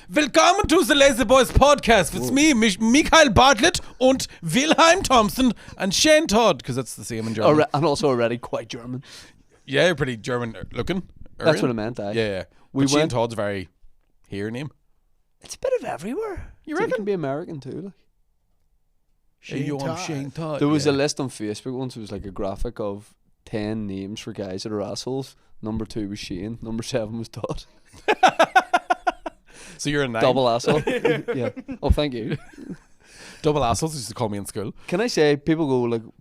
Willkommen to the LazyBoyz podcast. It's me, Michael Bartlett und Wilhelm Thompson and Shane Todd, because that's the same in German. And also already quite German. Yeah, you're pretty German looking. That's what I meant, aye. Yeah. But Shane Todd's a very here name. It's a bit of everywhere. You reckon? It can be American too, like. Shane Todd. There was a list on Facebook once. It was like a graphic of 10 names for guys that are assholes. Number 2 was Shane. Number 7 was Todd. So you're a 9. Double asshole. Yeah. Oh, thank you. Double assholes used to call me in school. Can I say, people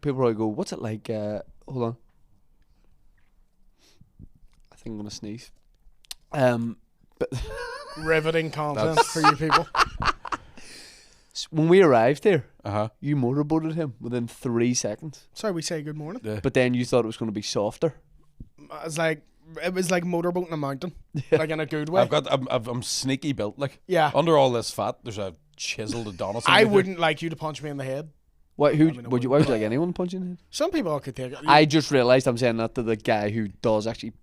probably go, what's it like? Hold on. I think I'm gonna sneeze. But riveting content for you people. When we arrived here, you motorboated him within 3 seconds. Sorry, we say good morning. Yeah. But then you thought it was going to be softer. It was like motorboating a mountain, like in a good way. I'm sneaky built, like. Yeah. Under all this fat, there's a chiseled Adonis. I wouldn't like you to punch me in the head. Why would you like anyone punching in the head? Some people could take it. I just realised I'm saying that to the guy who does actually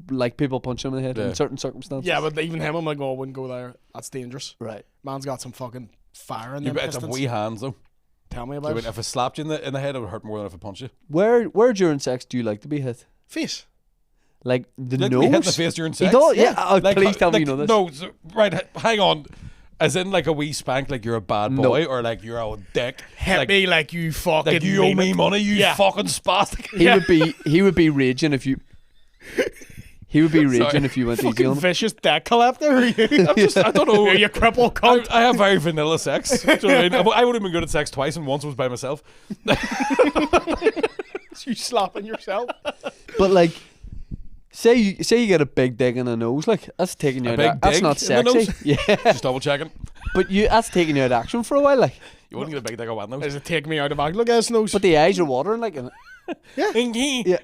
like people punching him in the head in certain circumstances. Yeah, but even him, I'm like, oh, I wouldn't go there. That's dangerous. Right. Man's got some fucking fire in them It's a wee hands though. Tell me about it. If I slapped you in the head, it would hurt more than if I punched you. Where during sex do you like to be hit? Face. Like the like nose? To be hit in the face during sex? He does, yeah. Like, please tell me you know this. No, right, hang on. As in like a wee spank, like you're a bad boy, or like you're a dick. Hit me like you fucking. Like you owe me money, you fucking spastic. He would be raging if you. He would be raging if you went easy on him. Vicious dick collector. I don't know. Are you cripple cunt? I have very vanilla sex. Do you know what I mean? I would have been good at sex twice, and once was by myself. You slapping yourself. But like, say you get a big dig in the nose, like that's taking you out. That's not sexy. Yeah, just double checking. But that's taking you out of action for a while, like. You wouldn't get a big dig on one nose. Does it take me out of action? Look at his nose. But the eyes are watering, like. Yeah. Yeah.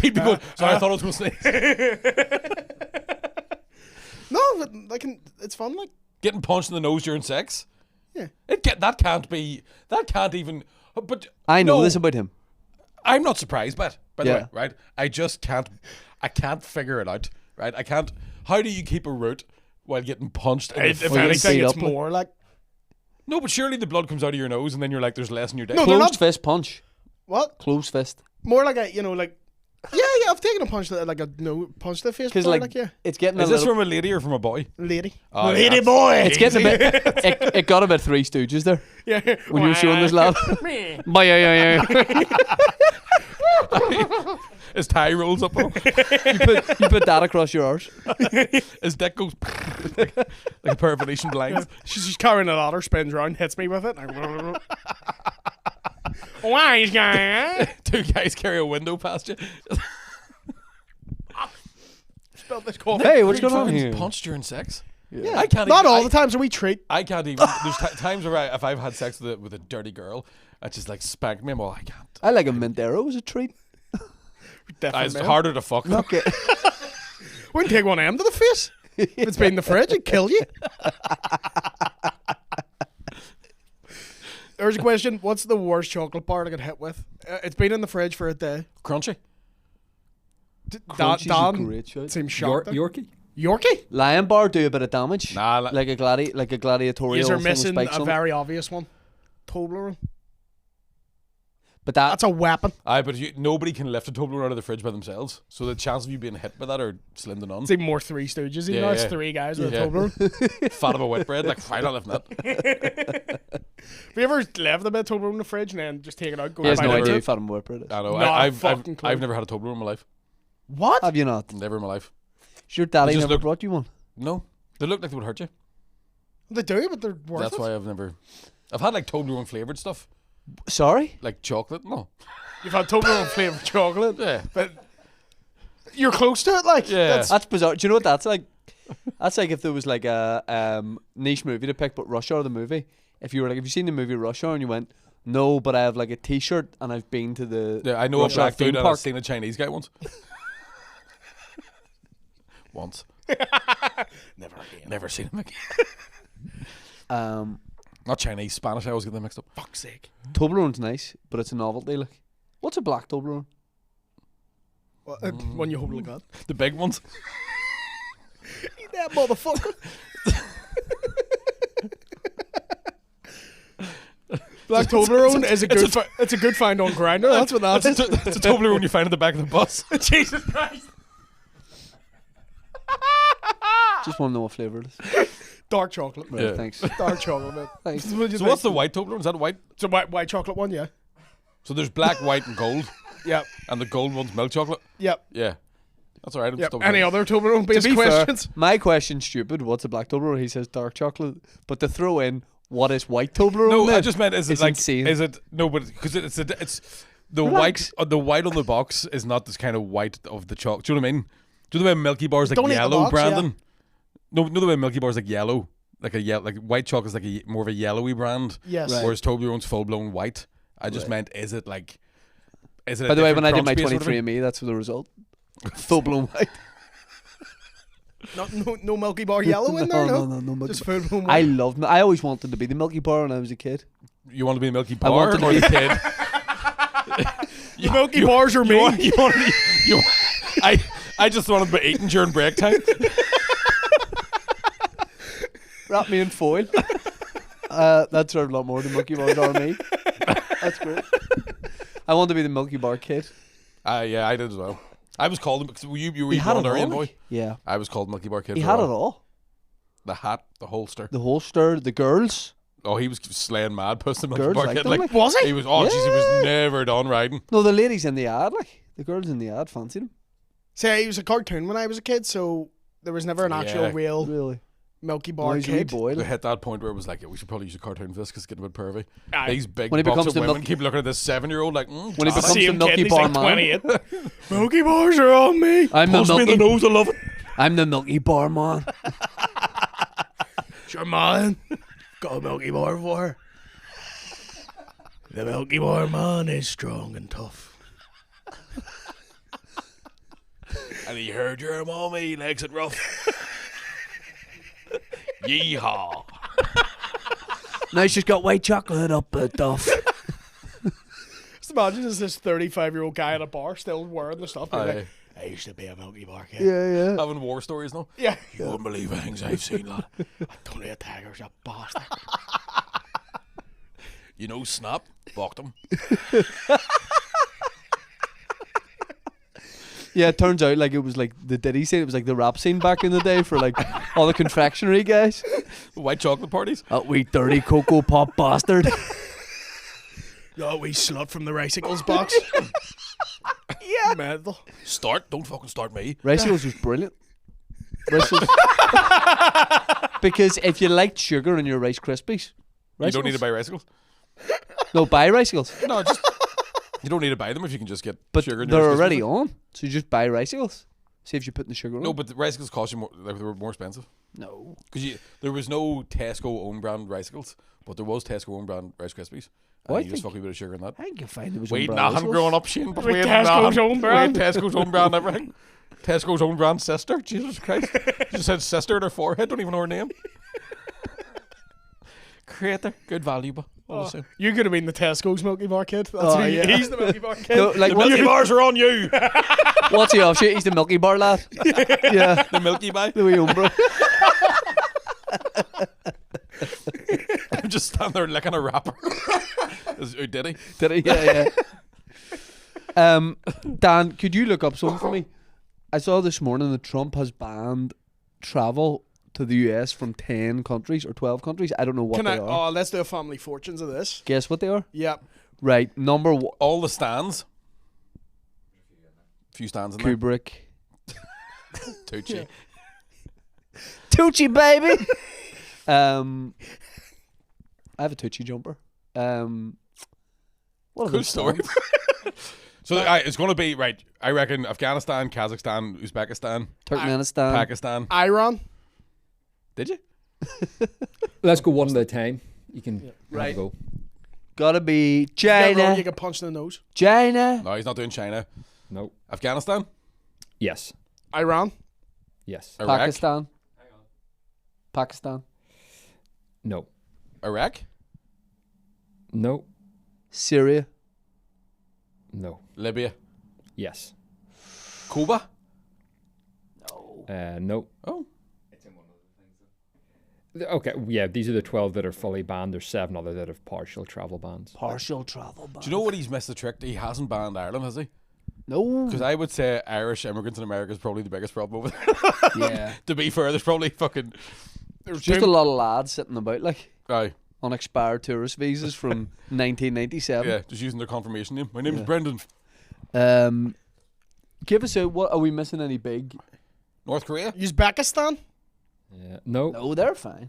He'd be going, sorry, I thought I was going to sneeze. No, but it's fun, like. Getting punched in the nose during sex? Yeah. That can't even, but. I know this about him. I'm not surprised by it, by the way, right? I can't figure it out, right? How do you keep a root while getting punched in the face? If anything, it's more like. No, but surely the blood comes out of your nose and then you're like, there's less in your dick. No, Closed fist punch. What? Closed fist. More like yeah, I've taken a punch punch to the face. Because it's getting. Is this from a lady or from a boy? Lady. Oh, lady boy. It's getting a bit. It got about Three Stooges there. Yeah. When you were showing this lad. His tie rolls up. You put that across your arse. His dick goes like a pair of Venetian blinds. She's carrying a ladder, spins around, hits me with it. Wise guy. Two guys carry a window past you. Spilled this coffee. Hey, what's going on here? Punched during sex? Yeah. I can't. Not all the time, so we treat. I can't even. There's times where if I've had sex with a dirty girl, I just like spank me. Well, I can't. I like a mint arrow as a treat. It's harder to fuck. Okay. Wouldn't take one M to the face. If it's been in the fridge, it'd kill you. There's a question. What's the worst chocolate bar to get hit with? It's been in the fridge for a day. Crunchy. Crunchy's a great shout. Seems shocked. Yorkie? Yorkie? Lion bar do a bit of damage. Nah, like a gladiatorial. You're missing thing with spikes a on very obvious one. Toblerone. But that's a weapon. But nobody can lift a Toblerone out of the fridge by themselves. So the chance of you being hit by that are slim to none. It's even more Three Stooges. You know, it's 3 guys with a Toblerone. Fat of a wet bread. Like, fine, not lifting that. Have you ever left a bit of Toblerone in the fridge and then just take it out? He has no idea fat of a wet bread is. I know. No, I've never had a Toblerone in my life. What? Have you not? Never in my life. Your daddy never brought you one? No. They look like they would hurt you. They do, but they're worth That's why I've never. I've had like Toblerone flavoured stuff. Sorry? Like chocolate? No. You've had Toblerone flavoured chocolate? Yeah. But you're close to it, like. Yeah. That's bizarre. Do you know what that's like? That's like if there was like a niche movie to pick, but Rush Hour the movie. If you were like, have you seen the movie Rush Hour? And you went, no, but I have like a T-shirt and I've been to the. Yeah, I know Rush a black Hour theme dude and park. I've seen a Chinese guy once. Once. Never again. Never seen him Um, Not Chinese, Spanish. I always get them mixed up. Fuck's sake. Toblerone's nice, but it's a novelty. Like, what's a black Toblerone? Well, when you hold like that. The big ones. Eat that motherfucker. Black Toblerone is a good. It's a good find on Grindr. That's what that is. It's a Toblerone you find in the back of the bus. Jesus Christ. Just want to know what flavour it is. Dark chocolate. Right, Yeah. thanks. Dark chocolate, man. Thanks. So what's the white Toblerone? Is that white? It's a white chocolate one, yeah. So there's black, white, and gold, Yep. and the gold one's milk chocolate. Yep. Yeah, that's all right. I'm Yep. just Any other Toblerone To based be fair, questions? my question's stupid. What's a black Toblerone? He says dark chocolate. But to throw in, what is white Toblerone? No, then? I just meant is it It's like insane. is it no? But because it's the Relax. the white on the box is not this kind of white of the chocolate. Do you know what I mean? Do you know the way Milky Bar is like Don't eat the yellow, box, Brandon? No, the way Milky Bar is like yellow, like white chocolate is like more of a yellowy brand. Yes. Right. Whereas Toblerone's full blown white. I just meant is it like? Is it? By the way, when I did my crunch base sort of 23andMe, that's the result. Full blown white. No Milky Bar yellow in there, no? no Milky Just Bar. full blown I white. loved. I always wanted to be the Milky Bar when I was a kid. You want to be a Milky I Bar wanted to or be- the kid? The Milky Bars are me. I just wanted to be eating during break time. Wrap me in foil. That served a lot more than Milky Bars are me. That's great. I want to be the Milky Bar kid. Yeah, I did as well. I was called because you were He had it Aryan all. boy. Yeah. I was called Milky Bar kid. He for had a it while. all. The hat, the holster. The holster, the girls. Oh, he was slaying mad puss the Milky Girls Bar liked kid. him, Like Was he? he was. Oh, jeez, he was never done riding. No, the ladies in the ad, like the girls in the ad fancied him. See, he was a cartoon when I was a kid, so there was never an actual Yeah. real Really. Milky Bar Nice wee kid. boy. We like. hit that point where it was like, yeah, we should probably use a cartoon for this because it's getting a bit pervy. Aye. These big When he bucks becomes of the women Milky- keep looking at this 7-year-old like, When he Johnny. becomes See the him Milky kid, he's Bar like man. 28. Milky Bars are on me. I'm the punch me in Milky. the nose, I love it. I'm the Milky Bar man. Sure, man. Got a Milky Bar for her. The Milky Bar man is strong and tough. And he heard your mommy likes it rough. Yeehaw. Now she's got white chocolate up her duff. Just imagine there's this 35-year-old guy at a bar still wearing the stuff. and he's Aye. like, I used to be a Milky Bar kid. Yeah. Having war stories now. Yeah. You wouldn't believe the things I've seen, lad. Tony a Tiger's a bastard. You know, Snap, fucked him. Yeah, it turns out like it was like the Diddy scene. It was like the rap scene back in the day for like all the confectionery guys. White chocolate parties. That wee dirty Cocoa Pop bastard. That wee slut from the Ricicles box. Yeah. Mental. Start. Don't fucking start me. Ricicles was brilliant. Ricicles. Because if you liked sugar in your Rice Krispies, You don't need to Ricicles- buy Ricicles. No, buy Ricicles. No, just you don't need to buy them if you can just get But sugar. In they're your already Christmas. on, so you just buy Ricicles. See if you put the sugar on. No, but the Ricicles cost you more. Like, they were more expensive No. because there was no Tesco own brand Ricicles, but there was Tesco own brand Rice Krispies. Oh, I And you just think- fuck a bit of sugar in that. I think you'll find there was Wait, on nah, I'm Ricicles. growing up, Shane. But With wait, Tesco's nah, own brand. Wait, Tesco's own brand, everything. Tesco's own brand sister. Jesus Christ! She just said sister in her forehead. Don't even know her name. Creator, good value, but all the same. You could have been the Tesco's Milky Bar kid. That's Oh, who yeah. He's the Milky Bar kid. No, like The what's, Milky Bars are on you. what's he offshoot? He's the Milky Bar lad. Yeah, The Milky Bar. the wee Umbro. I'm just standing there licking a wrapper. Who did he? Did he? Yeah. Dan, could you look up something for me? I saw this morning that Trump has banned travel to the US from 10 countries or 12 countries. I don't know what Can they I? are. Oh, let's do a family fortunes of this. Guess what they are? Yep. Right, number one, All the stands. Few stands in there. Kubrick. Tucci. Tucci, baby! I have a Tucci jumper. What are Cool those story. stands? So it's going to be right. I reckon Afghanistan, Kazakhstan, Uzbekistan, Turkmenistan. Pakistan. Iran. Did you? Let's go one at a time. You can have a Right. go. Gotta be Get wrong, China. you get punched in the nose. China. No, he's not doing China. No. Afghanistan, Yes. Iran. Yes. Iraq, Pakistan. Pakistan. No. Iraq, No. Syria. No. Libya, Yes. Cuba. No. Oh, Okay, yeah, these are the 12 that are fully banned. There's 7 other that have partial travel bans. Partial travel ban. Do you know what he's missed the trick? He hasn't banned Ireland, has he? No. Because I would say Irish immigrants in America is probably the biggest problem over there. Yeah. To be fair, there's probably fucking... There's just a lot of lads sitting about, like, Aye. on expired tourist visas from 1997. Yeah, just using their confirmation name. My name's Brendan. Give us a... What, are we missing any big... North Korea? Uzbekistan? Yeah. No. No, they're fine.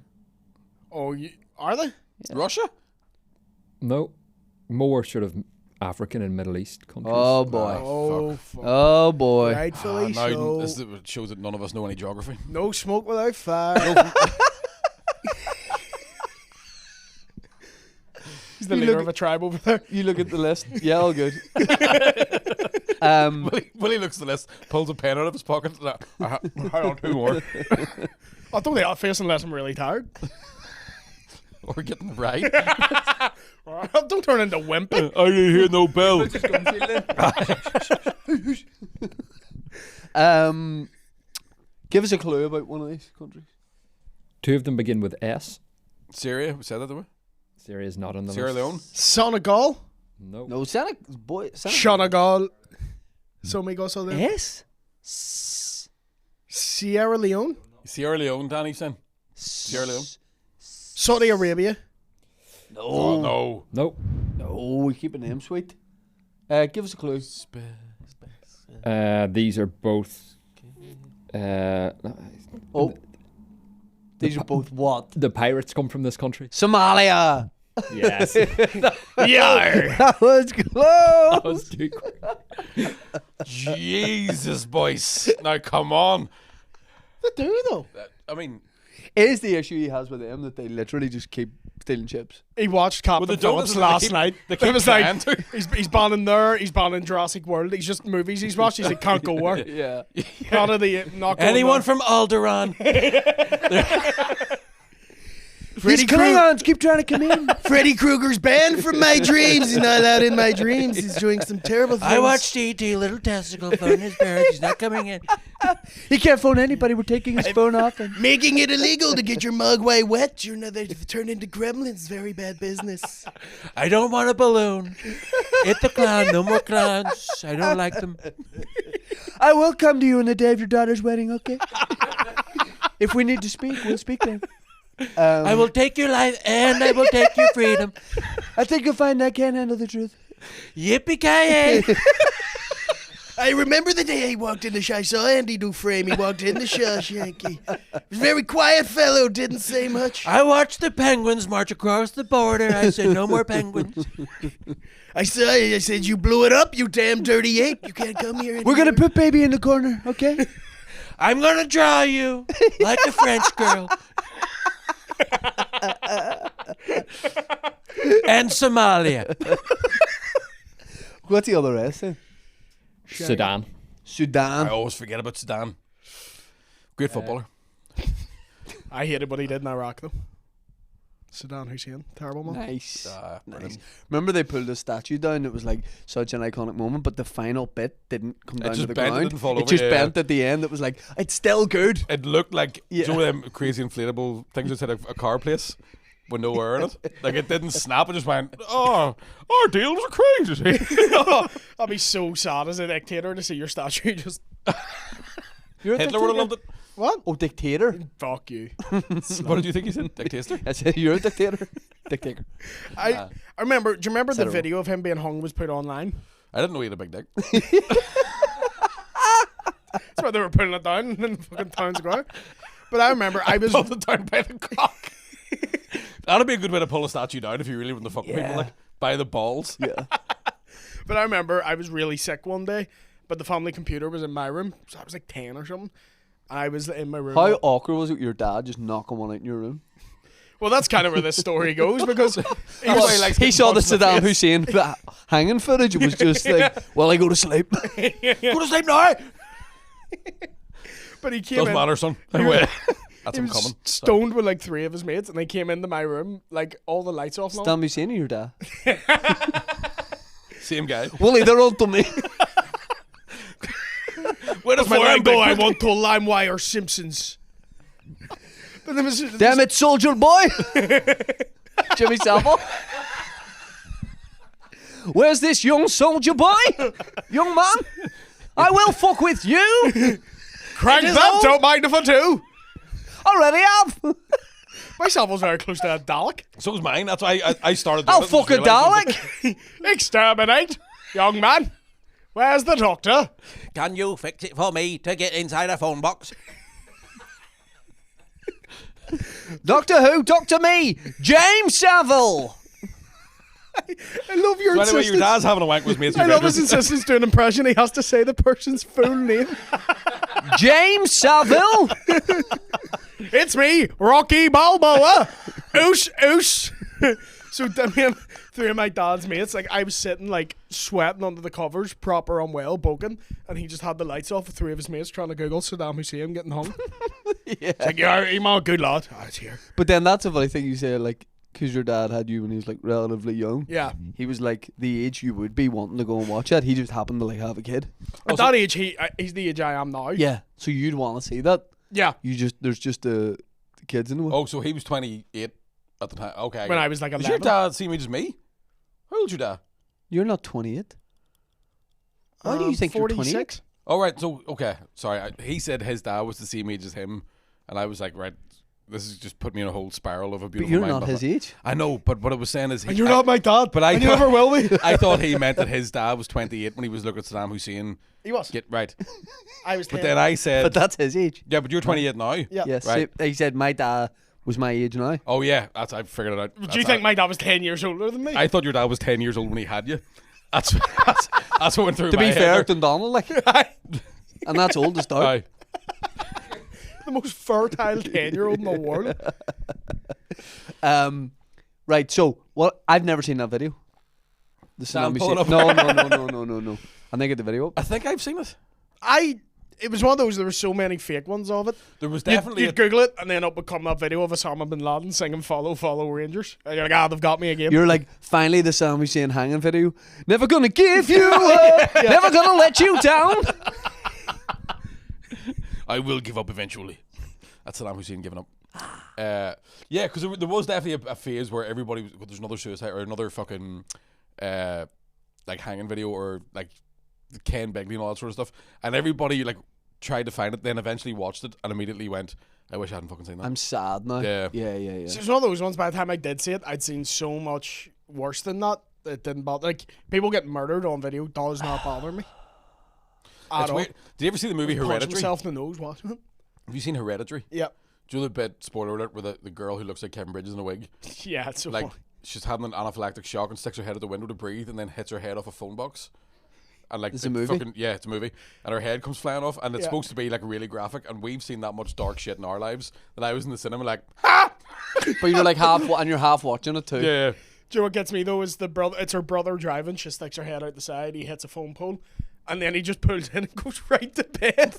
Oh, are they? Yeah. Russia? No. More sort of African and Middle East countries. Oh, boy. Oh, fuck. Oh, boy. Rightfully Now so. this shows that none of us know any geography. No smoke without fire. He's the You leader look- of a tribe over there. You look at the list. Yeah, all good. Willie looks at the list, pulls a pen out of his pocket. Hang on, 2 more. I don't think I'll face unless I'm really tired. Or getting the right. Don't turn into wimpy. I didn't hear no bell. Give us a clue about one of these countries. 2 of them begin with S. Syria, we said that, didn't we? Syria is not on the Sierra list. Leone. Senegal. No. No, Senegal. Boy, Senegal. So me go so there. Yes. Sierra Leone. Sierra Leone, Danny said. Sierra Leone. Saudi Arabia. Oh, no. No. No, we keep a name sweet. Give us a clue. These are both. Oh. These are both what? The pirates come from this country. Somalia. Yes. Yeah. That was close. That was too quick. Jesus, boys. Now, come on. They do though. I mean, Is the issue he has with them that they literally just keep stealing chips? He watched Captain Well, they don't, Phillips they last keep- night. they It keep was trying like he's banning there. He's banning Jurassic World. He's just movies he's watched. He's like can't go where. Yeah. None of the not going anyone there. from Alderaan? These Klingons keep trying to come in. Freddy Krueger's banned from my dreams. He's not allowed in my dreams. He's doing some terrible things. E.T. Little Testicle phone his parents. He's not coming in. He can't phone anybody. We're taking his phone off him. Making it illegal to get your Mogwai wet. You're they turn into gremlins. Very bad business. I don't want a balloon. Hit the clown. No more clowns. I don't like them. I will come to you on the day of your daughter's wedding, okay? If we need to speak, we'll speak then. I will take your life and I will take your freedom. I think you'll find I can't handle the truth. Yippee-ki-yay. I remember the day I walked in the show. I saw Andy Dufresne. He walked in the Shawshank. He was a very quiet fellow. Didn't say much. I watched the penguins march across the border. I said, no more penguins. I said, you blew it up, you damn dirty ape. You can't come here anymore. We're going to put baby in the corner, okay? I'm going to draw you like a French girl. And Somalia. What's the other S then? Sudan. I Sudan. always forget about Sudan. Great footballer. I hated what he did in Iraq, though. Saddam Hussein. Terrible man. Nice. Nice. Brilliant. Remember they pulled the statue down? It was like such an iconic moment, but the final bit didn't come down just to the bent, it ground. didn't fall It over, just yeah. bent at the end. It was like, it's still good. It looked like Yeah. you know them crazy inflatable things outside a car place with no air in it. Like it didn't snap. It just went. Oh, our deals are crazy. I'd be so sad as a dictator to see your statue just. You're a Hitler would have dictator? loved it. What? Oh, dictator. Fuck you. What did you think he said? Dictator? I said, you're a dictator. Dictator. I remember. Do you remember the Settle. video of him being hung was put online? I didn't know he had a big dick. That's why they were putting it down in fucking town square. But I remember I was. Pulled it down by the cock. That'd be a good way to pull a statue down if you really want to fuck Yeah. people, like by the balls. Yeah. But I remember I was really sick one day, but the family computer was in my room, so I was like 10 or something. I was in my room. How awkward was it with your dad just knocking one out in your room? Well, that's kind of where this story goes because he Well, was, he likes He getting saw the punched in the Saddam face. Hussein hanging footage. It was just like, well, I go to sleep. Go to sleep now. but he came Doesn't in. matter, son. Anyway, that's He him was coming. stoned with like 3 of his mates, and they came into my room like all the lights off. and all. Saddam Hussein or your dad? Same guy. Willie, they're on to me. Where does My my line line go? go? I want to LimeWire Simpsons. But there was, Damn it, soldier boy! Jimmy Savile. Where's this young soldier boy? Young man? I will fuck with you! Crank that, don't mind if I do. Already have! Myself was very close to a Dalek. So was mine. That's why I started. I'll doing it, fuck a just realised I was Dalek! Exterminate, young man. Where's the doctor? Can you fix it for me to get inside a phone box? Doctor who? Doctor me! James Savile! I love your So anyway, insistence. your dad's having a wank with me. I love his insistence to an impression. He has to say the person's full name. James Savile! It's me, Rocky Balboa. Oosh, oosh. So me and three of my dad's mates, like I was sitting like sweating under the covers, proper unwell, boking, and he just had the lights off with three of his mates trying to Google Saddam Hussein getting hung. Yeah. It's like, yeah, I'm a good lad. Ah, it's here. But then that's a funny thing you say, like, because your dad had you when he was like relatively young. Yeah. He was like the age you would be wanting to go and watch it. He just happened to like have a kid. At that age, he's the age I am now. Yeah. So you'd want to see that. Yeah. There's just the kids in the way. Oh, so he was 28 at the time. Okay. When I was like 11. Is your dad same age as me? How old's your dad? You're not 28. Why do you think you're 46? 28? Oh, right. So, okay. Sorry. He said his dad was the same age as him. And I was like, right, this is just put me in a whole spiral of a But beautiful you're mind. not his age. I know, but what I was saying is... And you're not my dad. But I and you thought- never will be. I thought he meant that his dad was 28 when he was looking at Saddam Hussein. He was. Get right. I was 10. But then I said... But that's his age. yeah, but you're 28 now. Yeah. Yes. Right. He said my dad was my age now. Oh, yeah. I figured it out. Do you think my dad was 10 years older than me? I thought your dad was 10 years old when he had you. That's what went through To my be head fair, there. Dundonald, like, and that's old to start. Aye. The most fertile 10-year-old in the world. Right. So, what? I've never seen that video. The Sam, tsunami pull it scene. up. No. I think get the video up. I think I've seen it. It was one of those, there were so many fake ones of it. There was definitely... You'd Google it, and then up would come that video of Osama bin Laden singing Follow, Follow Rangers. And you're like, ah, they've got me again. You're like, finally, the Saddam Hussein hanging video. Never gonna give you up. Never gonna let you down. I will give up eventually. That's Saddam Hussein giving up. Yeah, because there was definitely a phase where everybody was, there's another suicide or another fucking like hanging video or like Ken Begley and all that sort of stuff, and everybody like tried to find it, then eventually watched it and immediately went, I wish I hadn't fucking seen that. I'm sad now. Yeah. Yeah. So it's one of those ones, by the time I did see it, I'd seen so much worse than that. It didn't bother. Like, people getting murdered on video does not bother me. At It's all. weird. Did you ever see the movie Punch Hereditary? myself in the nose watching it. Have you seen Hereditary? Yeah. Do you know the bit, spoiler alert, where the girl who looks like Kevin Bridges in a wig, Yeah, it's so like funny. she's having an anaphylactic shock and sticks her head out the window to breathe and then hits her head off a phone box. And like It's a movie? yeah, it's a movie. And her head comes flying off, and it's Yeah. supposed to be like really graphic. And we've seen that much dark shit in our lives that I was in the cinema like, But you're like and you're half watching it too. yeah. Do you know what gets me though is it's her brother driving, she sticks her head out the side, he hits a phone pole, and then he just pulls in and goes right to bed.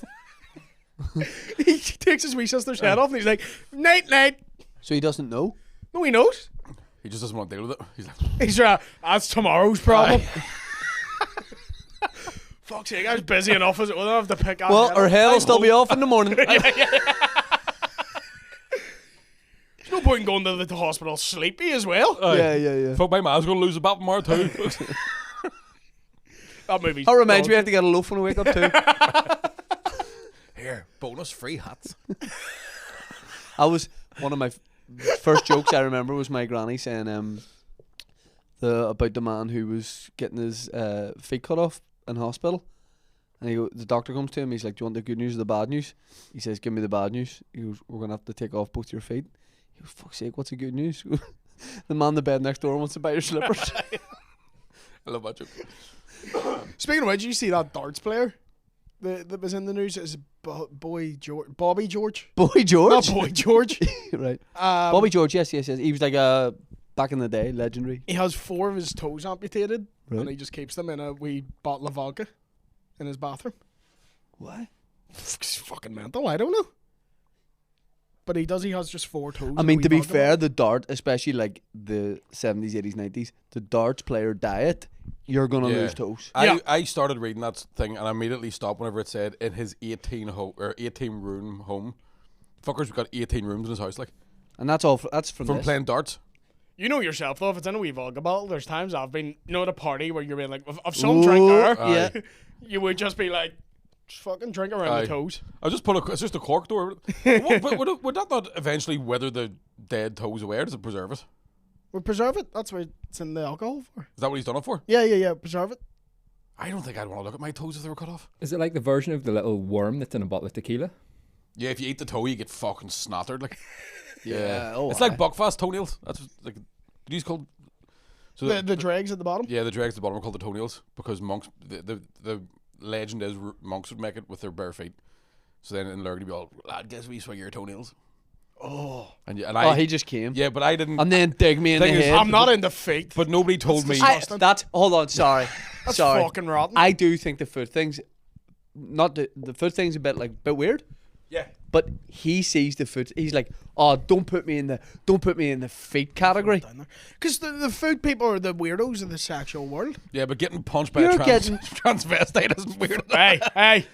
He takes his wee sister's head off and he's like, night night. So he doesn't know. No, he knows. He just doesn't want to deal with it. He's like, He's that's tomorrow's problem. Fuck's sake, I was busy enough as it was. I have to pick up. Well, her head will still be off in the morning. There's no point in going to the hospital sleepy as well. Yeah. fuck, my man's gonna lose a bat tomorrow too. That movie's That reminds me, I dog have to get a loaf when I wake up too. Here, bonus free hats. I was one of my first jokes I remember was my granny saying about the man who was getting his feet cut off in hospital, and the doctor comes to him. He's like, "Do you want the good news or the bad news?" He says, "Give me the bad news." He goes, "We're gonna have to take off both your feet." He goes, "Fuck's sake, what's the good news?" The man in the bed next door wants to buy your slippers. I love that joke. Speaking of which, did you see that darts player that was in the news? It's Bobby George. Boy George, Not Boy George. right? Bobby George, yes. He was like back in the day, legendary. He has 4 of his toes amputated, Right. and he just keeps them in a wee bottle of vodka in his bathroom. Why? It's fucking mental. I don't know. But he has just 4 toes. I mean, to be fair, the dart, especially like the 70s, 80s, 90s, the darts player diet, you're gonna lose toes. I started reading that thing and I immediately stopped whenever it said in his 18 room home, fucker's got 18 rooms in his house, like And that's all. That's from from this. playing darts. You know yourself though, if it's in a wee vodka bottle, there's times I've been, at a party where you're being like, of some drink there, Yeah. you would just be like, just fucking drink around Aye. the toes. I just it's just a cork door. Would that not eventually wither the dead toes away, or does it preserve it? We preserve it. That's what it's in the alcohol for. Is that what he's done it for? Yeah. Preserve it. I don't think I'd want to look at my toes if they were cut off. Is it like the version of the little worm that's in a bottle of tequila? Yeah, if you eat the toe, you get fucking snottered. Like, Yeah. Oh, it's like Buckfast toenails. That's like these called. So The dregs at the bottom. yeah, the dregs at the bottom are called the toenails because monks. The legend is monks would make it with their bare feet. So then in Lurgan, you'd be all, lad, guess we swing your toenails. Oh. And Oh, he just came. yeah, but I didn't. And then dig me in the Thing is, head. I'm not into feet. But nobody told me. That's hold on. Sorry. That's sorry. fucking rotten. I do think the foot thing's not the foot thing's a bit weird. Yeah. But he sees the foot. He's like, oh, don't put me in the feet category. Because the food people are the weirdos of the sexual world. Yeah, but getting punched by You're a getting- transvestite isn't weird. hey.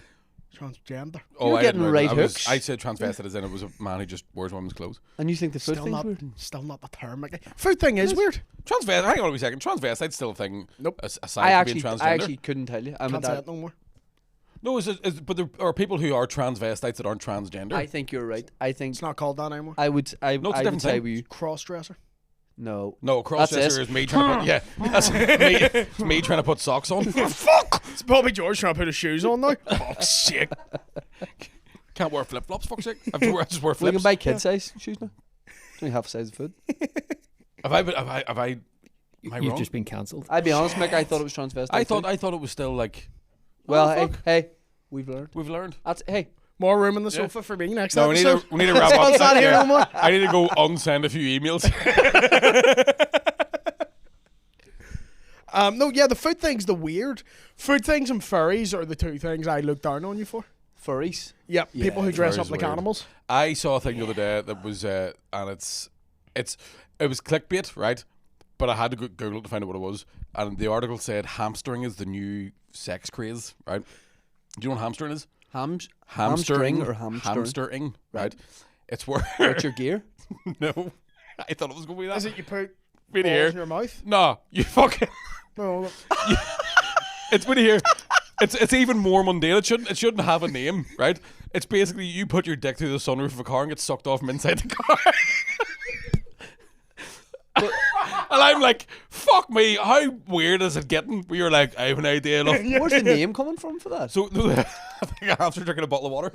Transgender. Oh, You're I getting didn't right I was- hooks. I said transvestite as in it was a man who just wears women's clothes. And you think the foot Still thing's not, weird? still not the term. Like, food thing is weird. Transvestite. Hang on a wee second. Transvestite's still a thing. Nope. Aside from being transgender. I actually couldn't tell you. I'm Can't a say dad. it no more. No, but there are people who are transvestites that aren't transgender. I think you're right. I think It's not called that anymore. I would. I No, it's a would different say thing. we. Cross-dresser. No. No, That's cross-dresser it. is me trying to put, yeah, that's me trying to put socks on. Fuck! It's Bobby George trying to put his shoes on now. Fuck's sake. Can't wear flip-flops, fuck's sake. I just wear We can flips. buy kid size shoes now. It's only half a size of foot. Am I You've wrong? just been cancelled. I'd be honest, Mick. I thought it was transvestite. I thought too. it was still like, Well, Oh, hey, fuck. hey, we've learned. we've learned. That's hey. More room on the sofa for me next No, we need episode. to wrap up. It's not here no more. I need to go unsend a few emails. No, yeah, the food thing's the weird. Food things and furries are the two things I look down on you for. Furries. Yep, Yeah, people who dress furries up like weird. animals. I saw a thing the other day that was, and it was clickbait, right? But I had to Google it to find out what it was. And the article said hamstering is the new sex craze, right? Do you know what hamstering is? Hamstring or hamstering? Hamstering, right? It's where What's your gear? no, I thought it was going to be that. Is it you put Right balls here. in your mouth? No, you fucking. No. It's been here. It's even more mundane. It shouldn't have a name, right? It's basically you put your dick through the sunroof of a car and get sucked off from inside the car. And I'm like, fuck me, how weird is it getting? Where you're like, I have an idea. Enough. Where's the name coming from for that? So I think I have to drinking a bottle of water.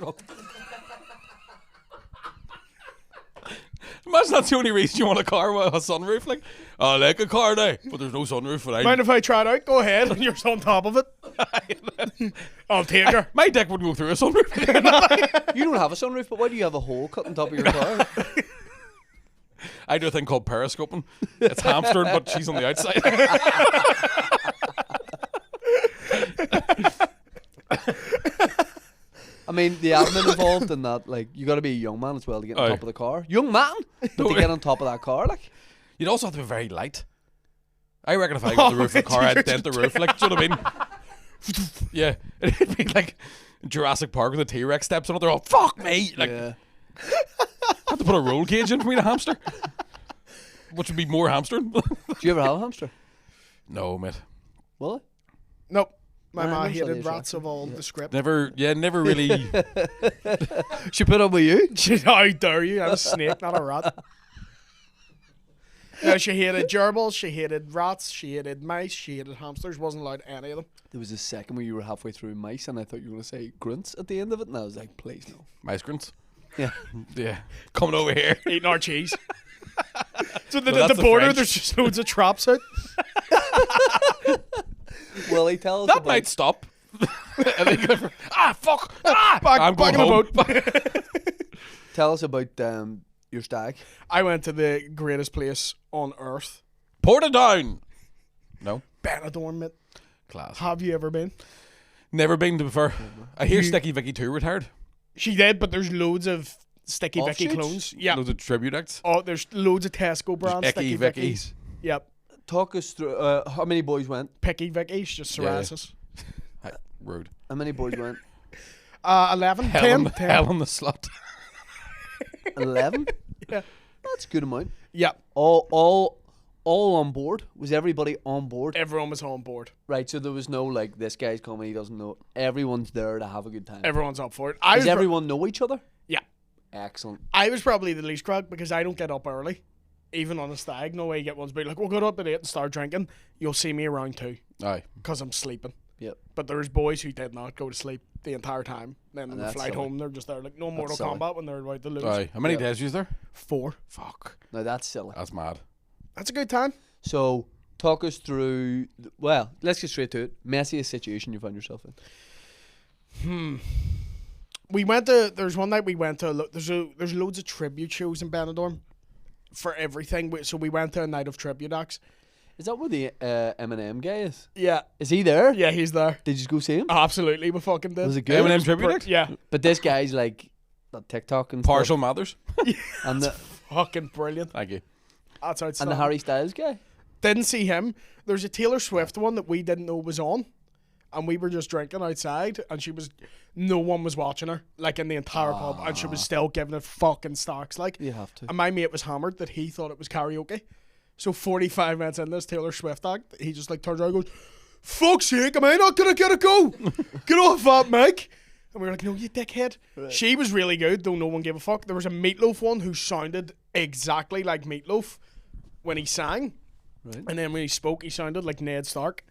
Imagine that's the only reason you want a car with a sunroof. Like, I like a car now, but there's no sunroof. And Mind if I try it out? Go ahead. And you're on top of it. I'll take her. my dick wouldn't go through a sunroof. You don't have a sunroof, but why do you have a hole cut on top of your car? I do a thing called periscoping. It's hamstering, but she's on the outside. I mean, the admin involved in that, like, you got to be a young man as well to get on Aye. top of the car. Young man, but to get on top of that car, like. You'd also have to be very light. I reckon if I got the roof of a car, I'd dent the roof. Like, do you know what I mean? Yeah, it'd be like Jurassic Park with the T-Rex steps on it. They're all fuck me. Like, Yeah. have to put a roll cage in for me to hamster, which would be more hamstering. Do you ever have a hamster? No, mate. Will it? Nope. My Nah, ma never saw hated the rats of all the script. Never really. She put up with you? How dare you? I'm a snake, not a rat. No, she hated gerbils, she hated rats, she hated mice, she hated hamsters. Wasn't allowed any of them. There was a second where you were halfway through mice, and I thought you were going to say grunts at the end of it, and I was like, please no. Migrants. Yeah. Yeah, coming over here. Eating our cheese. So Well, that's the the border, French. there's just loads of traps out. Willie, tell us That about... might stop. Fuck! Back I'm going in the home. boat. Tell us about your stag. I went to the greatest place on earth. Portadown. No, Benidorm, mate. class. Have you ever been? Never been to before. I hear Sticky Vicky 2 retired. She did, but there's loads of Sticky Vicky Offshoots? clones. Yeah. Loads of tribute acts. Oh, there's loads of Tesco brands. Icky Sticky Vickies. Vickies. Yep. Talk us through, how many boys went? Picky Vickies, just Yeah. psoriasis. Rude. How many boys went? 11, 10, 10. Hell on the slot. 11? Yeah. That's a good amount. Yeah. All on board? Was everybody on board? Everyone was on board. Right, so there was no like, this guy's coming, he doesn't know. Everyone's there to have a good time. Everyone's up for it. Does everyone know each other? Yeah. Excellent. I was probably the least cracked because I don't get up early. Even on a stag, no way you get one's be like, we'll get up at 8 and start drinking. You'll see me around 2 Aye. because I'm sleeping. Yep. But there's boys who did not go to sleep the entire time. Then on the that's flight silly. home, they're just there like no Mortal silly. Kombat when they're about to lose. Aye. How many Yeah. days was there? 4. Fuck. Now that's silly. That's mad. That's a good time. So, talk us through, well, let's get straight to it. Messiest situation you found yourself in? We went to. There's one night we went to. There's loads of tribute shows in Benidorm for everything. So we went to a night of tribute acts. Is that where the Eminem guy is? Yeah. Is he there? Yeah, he's there. Did you go see him? Absolutely, we fucking did. Was it good? Eminem tribute act? Yeah, But this guy's like, that TikTok and Partial stuff. Mathers. And the, fucking brilliant. Thank you. That's and outstanding. the Harry Styles guy? Didn't see him. There's a Taylor Swift one that we didn't know was on, and we were just drinking outside, and no one was watching her, like in the entire pub, and she was still giving it fucking stocks, like. You have to. And my mate was hammered that he thought it was karaoke. So 45 minutes in this Taylor Swift act, he just like turns around and goes, "Fuck's sake, am I not gonna get a go? Get off that mic." And we were like, "No, you dickhead." Right. She was really good, though no one gave a fuck. There was a Meatloaf one who sounded exactly like Meatloaf when he sang. Right. And then when he spoke, he sounded like Ned Stark.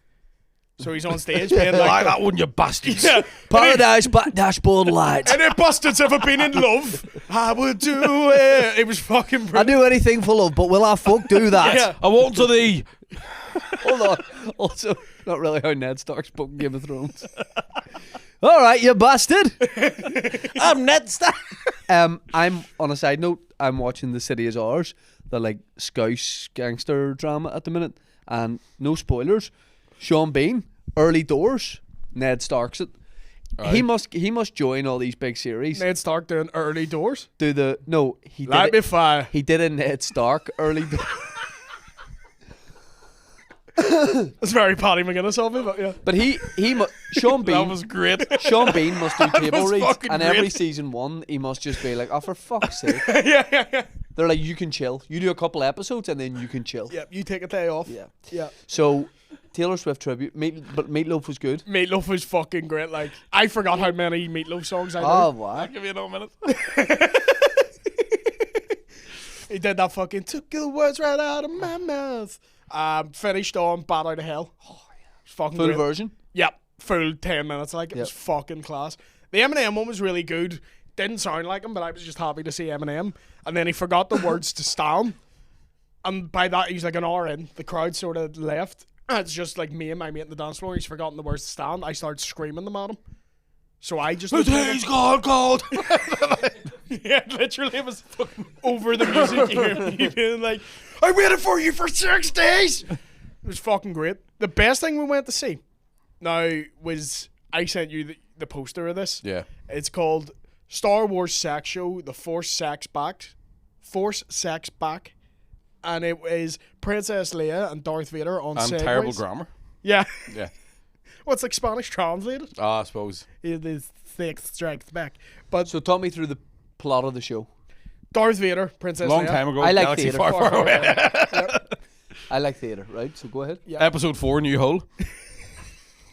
So he's on stage playing like Like that one, you bastards. yeah. Paradise Dashboard Lights. And if bastards ever been in love, I would do it. It was fucking I brilliant. do anything for love, but will I fuck do that? Yeah. I want to thee. Hold on. Also, not really how Ned Stark spoke in Game of Thrones. All right, you bastard. I'm Ned Stark. I'm on a side note. I'm watching The City Is Ours, the like Scouse gangster drama at the minute, and no spoilers. Sean Bean, early doors. Ned Stark's it. Right. He must join all these big series. Ned Stark doing early doors. He did Light me fire. He did a Ned Stark early doors. That's very Paddy McGuinness of me, but yeah. But Sean Bean. That was great. Sean Bean must do table was reads, fucking and every great. season one he must just be like, "Oh, for fuck's sake!" yeah. They're like, "You can chill. You do a couple episodes, and then you can chill." Yeah, you take a day off. Yeah. Yeah. So Taylor Swift tribute, but Meatloaf was good. Meatloaf was fucking great. Like, I forgot how many Meatloaf songs I Oh knew. wow! I'll give you another minute. He did that fucking took the words right out of my mouth. Finished on Bad Out of Hell. Oh yeah. Fucking Full great. version. Yep. Full 10 minutes. Like, it was Yep. fucking class. The Eminem one was really good. Didn't sound like him, but I was just happy to see Eminem. And then he forgot the words to Stan. And by that, he's like an hour in. The crowd sort of left. And it's just like me and my mate on the dance floor. He's forgotten the words to Stan. I started screaming them at him. So I just... He's gone cold. Yeah, literally, it was fucking over the music. You hear me being like, "I waited for you for 6 days." It was fucking great. The best thing we went to see now was I sent you the poster of this. Yeah. It's called Star Wars Sex Show: The Force Sex Back, and it is Princess Leia and Darth Vader on And segways. terrible grammar. Yeah, Yeah. well, it's like Spanish translated. I suppose. It is Sex Strikes Back, but So talk me through the plot of the show. Darth Vader, Princess Long Leia. time ago. I like Galaxy theatre. far, far away. I like theatre, right? So go ahead. Yeah. Episode 4, New Hull.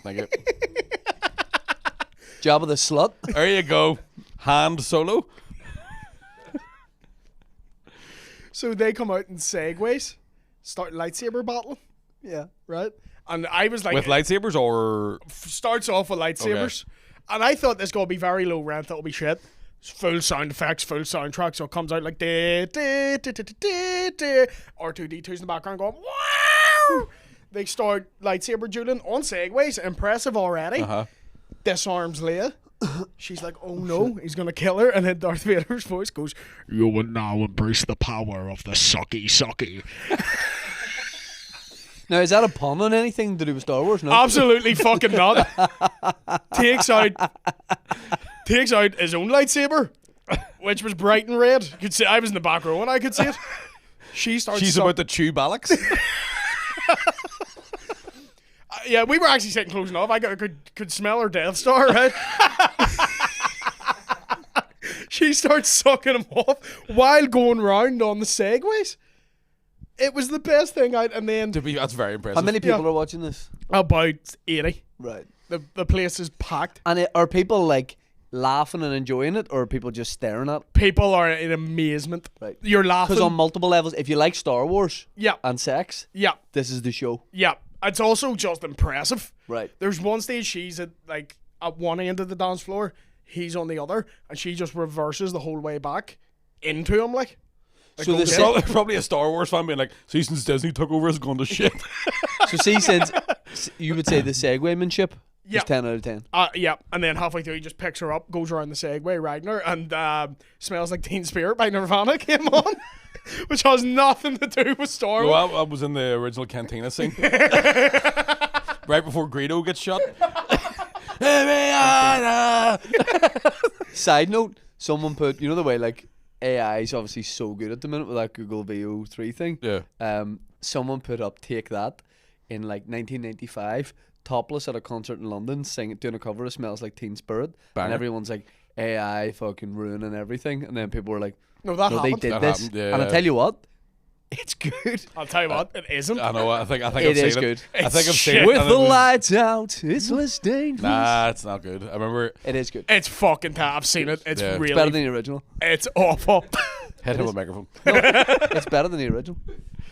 Thank you. Jabba the Slut. There you go. Hand Solo. So they come out in segways, start lightsaber battling, Yeah. right? And I was like, With lightsabers or... starts off with lightsabers, and I thought this gonna be very low rent. That'll be shit. It's full sound effects, full soundtrack. So it comes out like R2D2's in the background going wow. They start lightsaber dueling on segways. Impressive already. Uh-huh. Disarms Leia. She's like, oh no, he's gonna kill her. And then Darth Vader's voice goes, "You will now embrace the power of the sucky sucky." Now, is that a pun on anything to do with Star Wars? No. Absolutely fucking not. Takes out his own lightsaber, which was bright and red. You could see I was in the back row and I could see it. She's about to chew Ballocks. Yeah, we were actually sitting close enough. I could smell her Death Star, right? she starts sucking him off while going round on the segways. It was the best thing and then That's very impressive. How many people are watching this? about 80. Right. The place is packed. And are people like laughing and enjoying it, or are people just staring at it? People are in amazement. Right. You're laughing. Because on multiple levels, if you like Star Wars Yeah. and sex, Yeah. this is the show. Yeah. It's also just impressive. Right. There's one stage she's at one end of the dance floor, he's on the other, and she just reverses the whole way back into him like So the okay. Probably a Star Wars fan being like, see, since Disney took over, it's gone to shit. So see, since you would say the segwaymanship Yeah. is 10 out of 10. Yeah, and then halfway through he just picks her up, goes around the Segway, riding her, and Smells Like Teen Spirit by Nirvana came on, which has nothing to do with Star Wars. Well, I was in the original Cantina scene. Right before Greedo gets shot. Side note, someone put, you know the way like AI is obviously so good at the minute with that Google VO3 thing. Yeah. Someone put up Take That in like 1995, topless at a concert in London, doing a cover of Smells Like Teen Spirit. Banger. And everyone's like, AI fucking ruining everything. And then people were like, No, that no, they happened. did That this. happened, yeah. And I tell you what, it's good. I'll tell you what, it isn't. I know. I think It I've seen is it. good. I think I've It's seen shit. it. With and the it was- lights out, it's less dangerous. Nah, it's not good. I remember It is good. It's fucking tough. I've seen it. It's Yeah. It's really. It's better than the original. It's awful. hit him with a microphone. It's better than the original.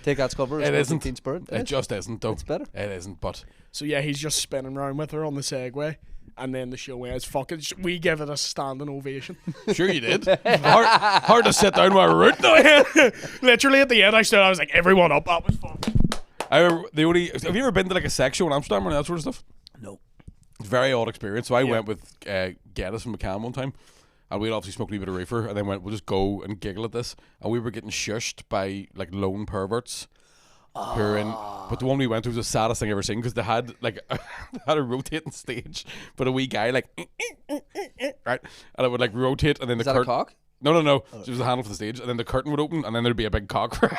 Take That's cover. It isn't. Teen Spirit. It just isn't, though. It's better. It isn't, but So yeah, he's just spinning around with her on the Segway, and then the show ends. Fucking, we give it a standing ovation. sure you did. Hard to sit down while I root. Literally at the end, I was like, everyone up. That was fun. I remember have you ever been to like a sex show in Amsterdam or that sort of stuff? No. It's a very odd experience. So I went with Geddes from McCann one time, and we'd obviously smoked a wee bit of reefer, and then we'll just go and giggle at this, and we were getting shushed by like lone perverts. Who were in, but the one we went to was the saddest thing I've ever seen, because they had like they had a rotating stage, but a wee guy like right, and it would like rotate, and then Is the that a curtain. cock? No. So it was a handle for the stage, and then the curtain would open, and then there'd be a big cock for it,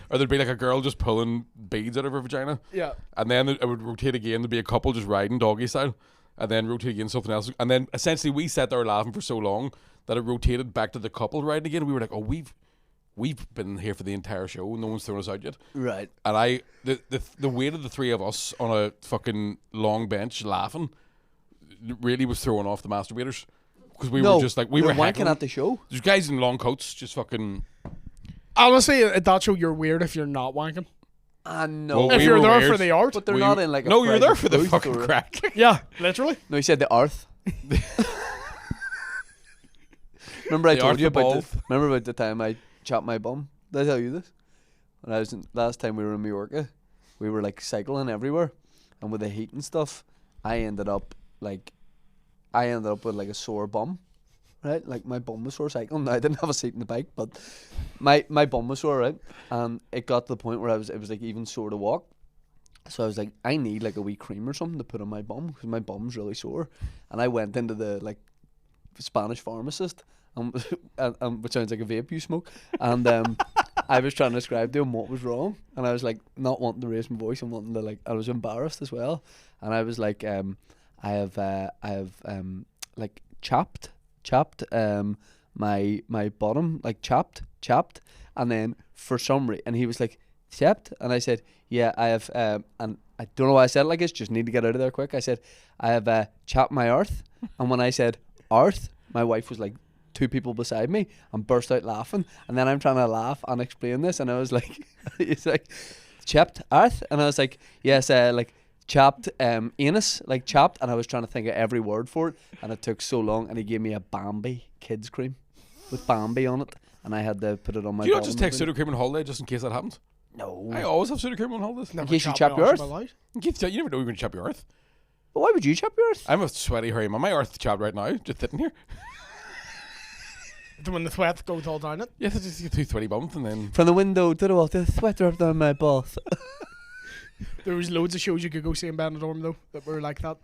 or there'd be like a girl just pulling beads out of her vagina. Yeah. And then it would rotate again. There'd be a couple just riding doggy style, and then rotate again something else, and then essentially we sat there laughing for so long that it rotated back to the couple riding again. We were like, oh, we've been here for the entire show. No one's thrown us out yet. Right. And the weight of the three of us on a fucking long bench laughing really was throwing off the masturbators, because we were just like we were wanking heckling. at the show. There's guys in long coats just fucking. Honestly, at that show, you're weird if you're not wanking. I know. Well, If we you're were there weird. for the art. But they're We- not in like a no, you're there private for the booth fucking or- crack. Yeah, literally. No, he said the earth. Remember I The told earth you about above. remember about the time I chopped my bum? Did I tell you this? When I was last time we were in Mallorca, we were like cycling everywhere, and with the heat and stuff, I ended up with like a sore bum. Right, like my bum was sore cycling. Now I didn't have a seat in the bike, but my bum was sore, right? And it got to the point where it was like even sore to walk. So I was like, I need like a wee cream or something to put on my bum, because my bum's really sore. And I went into the like Spanish pharmacist, which sounds like a vape you smoke. And I was trying to describe to him what was wrong, and I was like not wanting to raise my voice and wanting to like, I was embarrassed as well. And I was like, I have like chapped my bottom, like chapped, and then for some reason, and he was like, chapped, and I said, yeah, I have, and I don't know why I said it like this, just need to get out of there quick. I said, I have chapped my earth, and when I said earth, my wife was like 2 people beside me and burst out laughing, and then I'm trying to laugh and explain this, and I was like, it's like, chapped earth, and I was like, yes, like chapped anus, like chapped, and I was trying to think of every word for it, and it took so long, and he gave me a Bambi kids cream with Bambi on it, and I had to put it on my Do you not bottom just take of it. pseudo cream on holiday just in case that happens? No. I always have pseudo cream on holidays. Never case you chapped chap my your arse in earth? my life. You never know you're going to chop your earth. But why would you chop your earth? I'm a sweaty hairy man. My earth's chopped right now, just sitting here. When the sweat goes all down it. Yes, it's just 2 sweaty bumps, and then From the window to the wall, the sweat dropped down my balls. There was loads of shows you could go see in Benidorm though that were like that.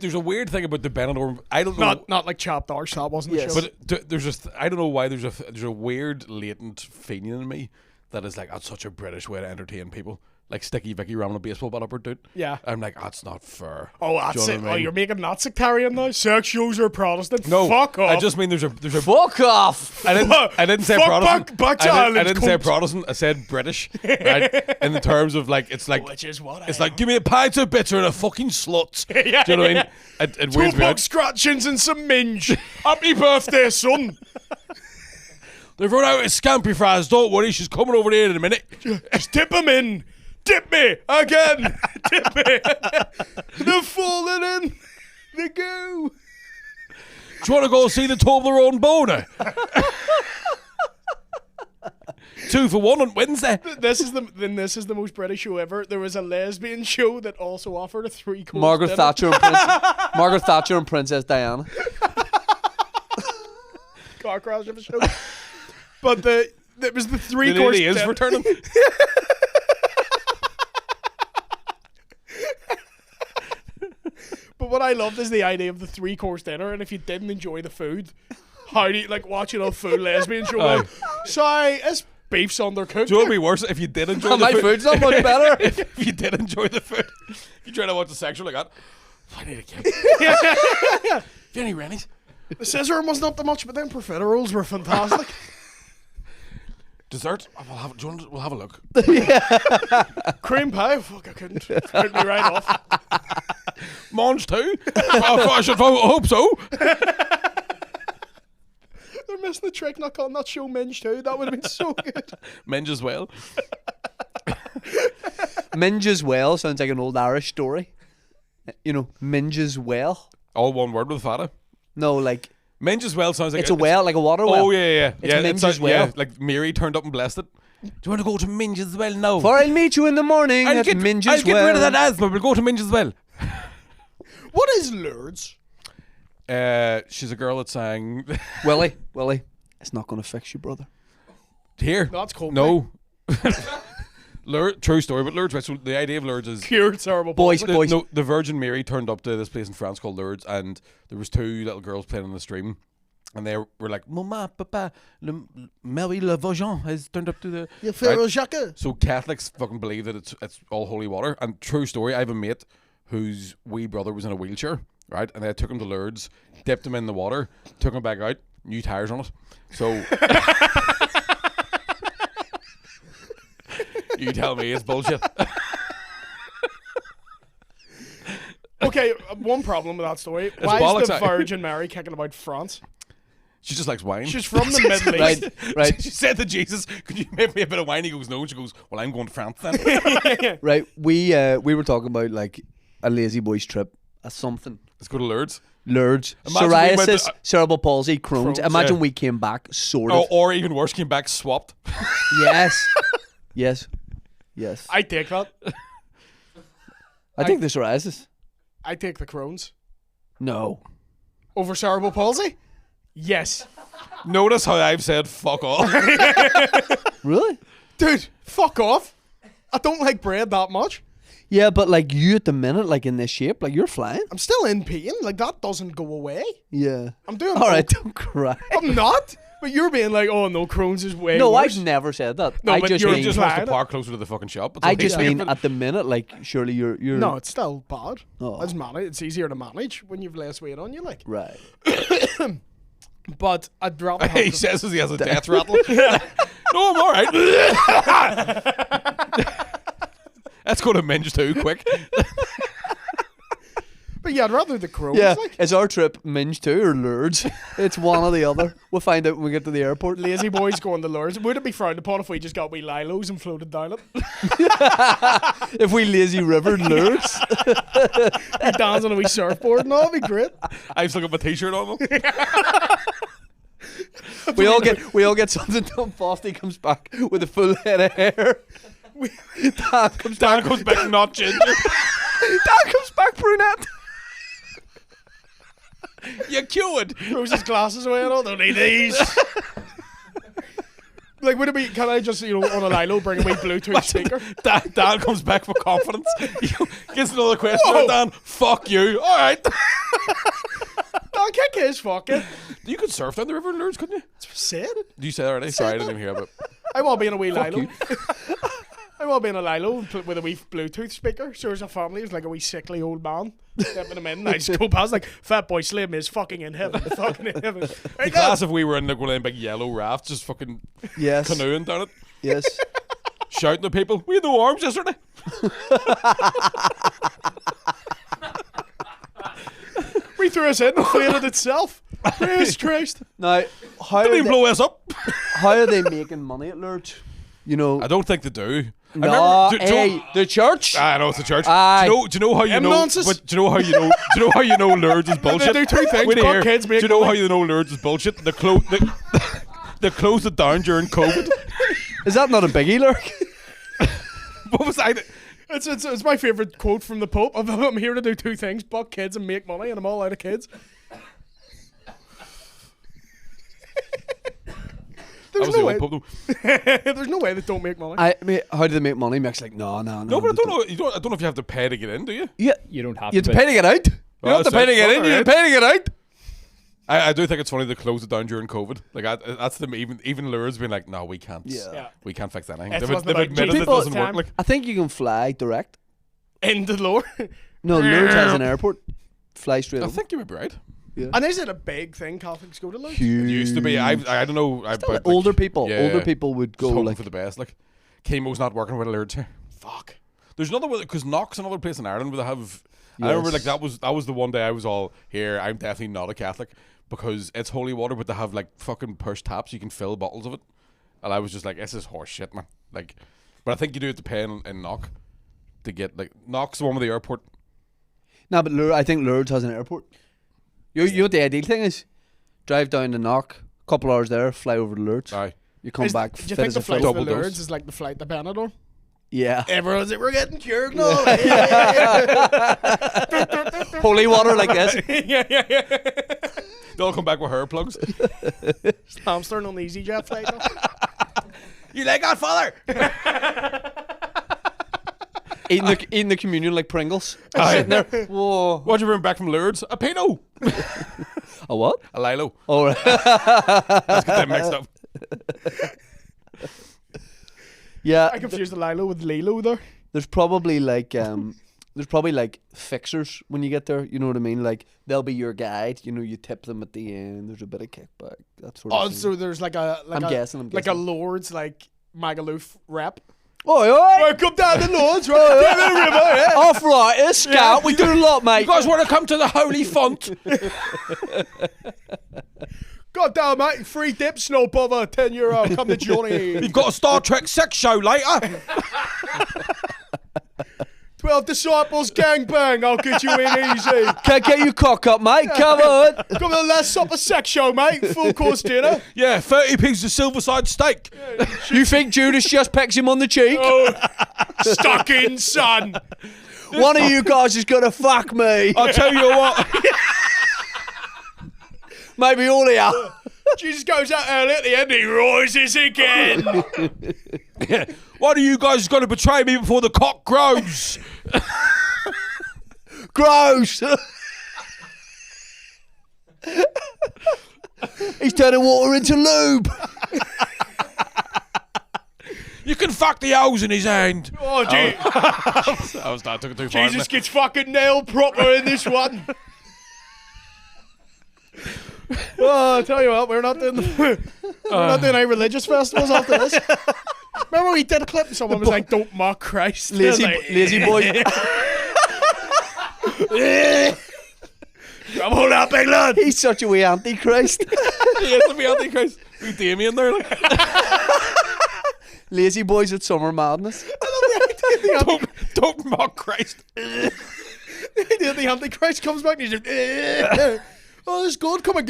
there's a weird thing about the Benidorm. I don't know. Not like chopped arse. That wasn't Yes. the show. But there's just, I don't know why there's a weird latent feeling in me that is like, that's such a British way to entertain people. like Sticky Vicky ramming a baseball bat up her dude. Yeah. I'm like, that's not fair. Oh, that's Do you it. know what I Oh, mean? you're making that sectarian now? Sexuals are Protestant? No, Fuck off. I just mean there's a Fuck off. I didn't say Fuck Protestant. back to I Ireland, didn't say cunt. Protestant. I said British, right? In the terms of like, it's like, Which is what it's like, give me a pint of bitter and a fucking slut. Yeah, Do you know what I mean? yeah. It Two weirds me buck out. scratchings and some minge. Happy birthday, son. They've run out of scampi fries. Don't worry, she's coming over there in a minute. Just dip them in. Dip me again. Dip me. They're falling in. They go. Do you want to go see the Toblerone boner? 2 for 1 on Wednesday. This is the most British show ever. There was a lesbian show that also offered a 3-course Margaret dinner. Thatcher and Princess Diana. Car crash of a show. But it was the 3-course It is dinner. returning. But what I loved is the idea of the 3-course dinner, and if you didn't enjoy the food, how do you like watching a full lesbian show? Aye. Like, sorry, this beef's undercooked. Do you know what would be worse if you did enjoy the My food? food's not much better. If you did enjoy the food, you try to watch the sexual like that. I need a cake. Have you any Rennies? The scissor wasn't up to much, but then profiteroles were fantastic. Dessert? Oh, we'll have a look. Cream pie? Fuck, I couldn't. Put me right off. Mange too? I should hope so. They're missing the trick not calling that show Minge too. That would have been so good. Minge as well. Minge as well sounds like an old Irish story. You know, minge as well. All one word with fada. No, like Minge as well sounds like it's a well, like a water well. Oh yeah. It's Yeah, Minge sounds- as well. Yeah, like Mary turned up and blessed it. Do you want to go to Minge as well now? For I'll meet you in the morning I'll at get, Minge I'll as get well. rid of that asthma. We'll go to Minge as well. What is Lourdes? She's a girl that sang Willie, it's not going to fix you, brother. here. That's cool. No. Lourdes, true story, but Lourdes, right, so the idea of Lourdes is Cured cerebral Boys, palsy. boys. the Virgin Mary turned up to this place in France called Lourdes, and there was 2 little girls playing on the stream, and they were like, "Mama, Papa, Mary le Virgin has turned up to the." You Right? Jacques. So Catholics fucking believe that it's all holy water. And true story, I have a mate whose wee brother was in a wheelchair, right? And they took him to Lourdes, dipped him in the water, took him back out, new tires on it. So you tell me it's bullshit. Okay, one problem with that story. It's Why bollocks, is the eh? Virgin Mary kicking about France? She just likes wine. She's from the Middle East. Right. She said to Jesus, "Could you make me a bit of wine?" He goes, "No." She goes, "Well, I'm going to France then." Right, we were talking about like a LazyBoyz trip, a something. Let's go to Lourdes. Lourdes, Imagine we went psoriasis, to- cerebral palsy, Crohn's. Crohn's, Imagine yeah. we came back sorted. Or even worse, came back swapped. Yes, yes. I take that. I think the psoriasis. I take the Crohn's. No. Over cerebral palsy? Yes. Notice how I've said "fuck off." Really? Dude, fuck off. I don't like bread that much. Yeah, but like you at the minute, like in this shape, like you're flying. I'm still in pain. Like, that doesn't go away. Yeah. I'm doing All right, don't cry. I'm not. But you're being like, oh no, Crohn's is way No, worse. I've never said that. No, I but just you're mean, Just wants to Flying it. park closer to the fucking shop. That's I all he's just mean saying. at the minute, like surely you're No, it's still bad. Oh. It's easier to manage when you've less weight on you, like. right. But I'd rather He have says as he has a death rattle. No, I'm all right. Let's go to Minge too, quick. But yeah, I'd rather the Crohn's. Yeah, Like. is our trip Minge too or Lourdes? It's one or the other. We'll find out when we get to the airport. LazyBoyz going to Lourdes. Would it be frowned upon if we just got wee Lilos and floated down it? If we lazy rivered Lourdes. We dance on a wee surfboard and all, it'd be great. I've still got my t-shirt on. we all get something done. Fosty comes back with a full head of hair. Dan comes back not ginger. Dan comes back brunette. You cured. Throws his glasses away and all. Don't need these. Like, would it be, can I just, on a Lilo bring a wee Bluetooth speaker? Dan comes back with confidence. Gets another question. Whoa. Dan, fuck you. All right. Don't kick his fucking. You could surf down the river in Lourdes, couldn't you? Say it. Did you say that already? Sorry, I didn't even hear about it. I want to be in a wee Lilo. you. I I will be in a lilo with a wee Bluetooth speaker. So there's a family, it's like a wee sickly old man stepping them in. And I just go past like, Fat Boy Slim is fucking in heaven, fucking in heaven. The class if we were in like one of them big yellow rafts, just fucking Yes. canoeing down it, Yes. shouting at people. We had no arms yesterday. We threw us in and inflated itself. Praise Christ. Now, how Didn't are, even they, blow us up. how are they making money at Lourdes? You know, I don't think they do. no, I remember, hey, the church. I know it's a church. Aye. Do you know how you know? Nonsense. But do you know how you know? Do you know how you know Lourdes is bullshit? They do two things. Wait Fuck here. kids, Do make you know money. how you know Lourdes is bullshit? They closed it down during COVID. Is that not a biggie, Lurk? What was I? It's my favourite quote from the Pope. I'm here to do two things: buck kids and make money, and I'm all out of kids. I There's was no the way. old Pope, though. There's no way they don't make money. I mean, how do they make money? Mick's like, no. No, but I don't know. I don't know if you have to pay to get in, do you? Yeah, You don't have you have to. to pay to get out. You Well, have to that's pay to it. get in. You have to pay to get out. I do think it's funny they closed it down during COVID. Like that's them. Even Lourdes being like, no, we can't. Yeah. We can't fix anything. It They've wasn't admitted about it people doesn't at the work. time. Like I think you can fly direct. In the lore. No, Lourdes has an airport. Fly straight I up. think you might be right. And is it a big thing Catholics go to Lourdes? It used to be. I don't know. Still, older people. yeah, Older people would go just hoping like. for the best. Like chemo's not working with Lourdes here. Fuck. There's another one because Knox, another place in Ireland where they have. I remember like that was the one day I was all here. I'm definitely not a Catholic because it's holy water, but they have like fucking push taps. You can fill bottles of it, and I was just like, this is horse shit, man. Like, but I think you do have to pay in Knock to get like Knox, the one with the airport. No, but I think Lourdes has an airport. You know what the ideal thing is? Drive down to Knock, couple hours there, fly over to Lourdes. Aye. You come back. Do you fit think as the a flight fiddle. to Double dose. Lourdes is like the flight to Benidorm? Yeah. Everyone's like, we're getting cured now. Holy water like this. yeah. They all come back with hair plugs. Hamstering on the EasyJet flight. You like Godfather? eating the communion like Pringles. Aye. Sitting there. Whoa. What'd you bring back from Lourdes? A Pinot. A what? A Lilo. Oh, right. Let's get them mixed up. Yeah. I confused the Lilo with Lilo there. There's probably like fixers when you get there. You know what I mean? Like they'll be your guide. You know, you tip them at the end. There's a bit of kickback. That sort of Oh, thing. so there's like a I'm guessing. like a Lourdes like Magaluf rep. Oi, oi! Welcome down the Lourdes, right down the river. Yeah. Off right, a scout. We do a lot, mate. You guys want to come to the Holy Font? God damn, mate, free dips, no bother, €10. Come to Johnny. You've got a Star Trek sex show later. 12 disciples gangbang, I'll get you in easy. Can't get your cock up, mate. Come on. Come to the last supper sex show, mate. Full course dinner. Yeah, 30 pieces of silver-side steak. You think Judas just pecks him on the cheek? Oh, stuck in, son. One of you guys is gonna fuck me. I'll tell you what. Maybe all of you. Jesus goes out early at the end, he rises again. One of you guys is going to betray me before the cock grows. Gross. He's turning water into lube. You can fuck the holes in his hand. Oh, gee. I took it too far. Jesus gets fucking nailed proper in this one. Oh, I tell you what, we're not doing any religious festivals after this. Remember we did a clip and someone was like, "Don't mock Christ." LazyBoyz. Come on up, big lad. He's such a wee antichrist. He is to be Antichrist. We Damien there. Like. LazyBoyz at Summer Madness. Don't mock Christ. The Antichrist comes back and he's like, "Oh, this God coming."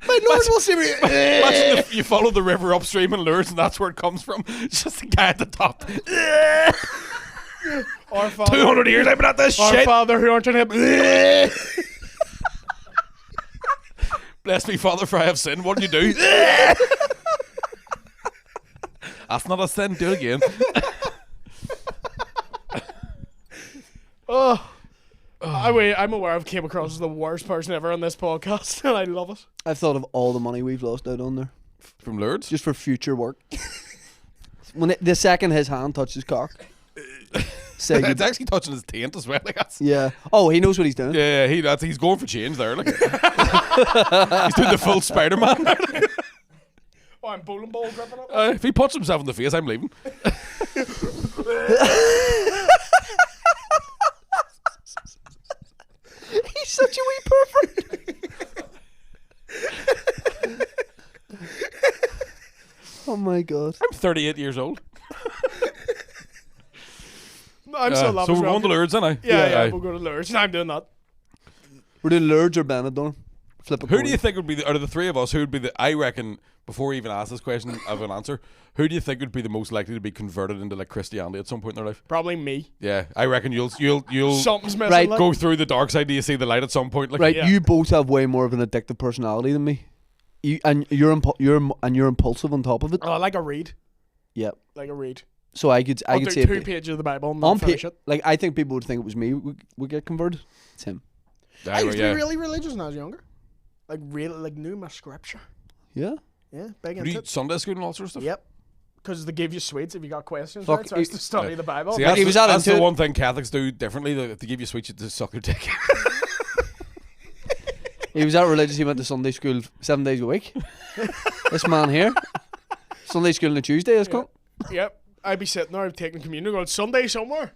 My Lord will see me. Imagine if you follow the river upstream in Lourdes and that's where it comes from. It's just the guy at the top. Our Father, 200 years I've been at this our shit. Father who art in heaven. Bless me, Father, for I have sinned. What did you do? That's not a sin. Do it again. I'm aware I've came across as the worst person ever on this podcast, and I love it. I've thought of all the money we've lost out on there From Lourdes? just for future work. the second his hand touches cock. Say It's goodbye. actually touching his taint as well. Like that's, Yeah. Oh, he knows what he's doing. yeah, he's going for change there. Like. He's doing the full Spider-Man. Oh, I'm bowling ball gripping it. If he puts himself in the face, I'm leaving. He's such a wee pervert. Oh my god. I'm 38 years old. No, I'm so So we're going to Lourdes, aren't I? Yeah, aye. we'll go to Lourdes. I'm doing that. We're doing Lourdes or Benidorm. Flip a Who coin. do you think would be out of the three of us? Who would be the? I reckon before we even ask this question, I have an answer. Who do you think would be the most likely to be converted into like Christianity at some point in their life? Probably me. Yeah, I reckon you'll Something's missing. Right, like. go through the dark side. Do you see the light at some point? Like, Right, Yeah. you both have way more of an addictive personality than me. You're impulsive on top of it. Oh, like a read. Yep. Like a read. So I could I'll do say 2 pages of the Bible and on not finish it. like I think people would think it was me would get converted. It's him. I used to yeah. be really religious when I was younger. Like really, like knew my scripture. Yeah. Yeah, big Do into you it. Sunday school and all sorts of stuff. Yep. Because they give you sweets if you got questions. Fuck, Right? So I used to study yeah. the Bible. See, Like, that's, he was the, out that's into the it. one thing Catholics do differently. If they give you sweets, you just suck their dick. He was out religious. He went to Sunday school 7 days a week. This man here, Sunday school on a Tuesday is called. Yep. I'd be sitting there taking communion going, Sunday somewhere.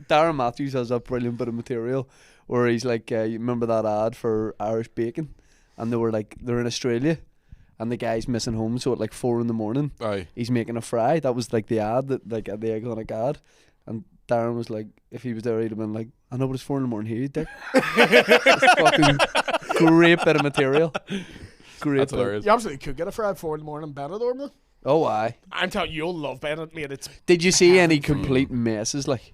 Darren Matthews has a brilliant bit of material where he's like, you remember that ad for Irish bacon, and they're in Australia, and the guy's missing home, so at like 4 a.m, Aye. he's making a fry. That was like the ad, that like the iconic ad, and Darren was like, if he was there, he'd have been like, I know, but it's 4 a.m. here, you dick. It's fucking great bit of material. Great. That's bit. hilarious. You absolutely could get a fry at 4 in Benidorm though. Oh, aye. I'm telling you, you'll love Benidorm, mate. It's Did you see any complete messes? Like,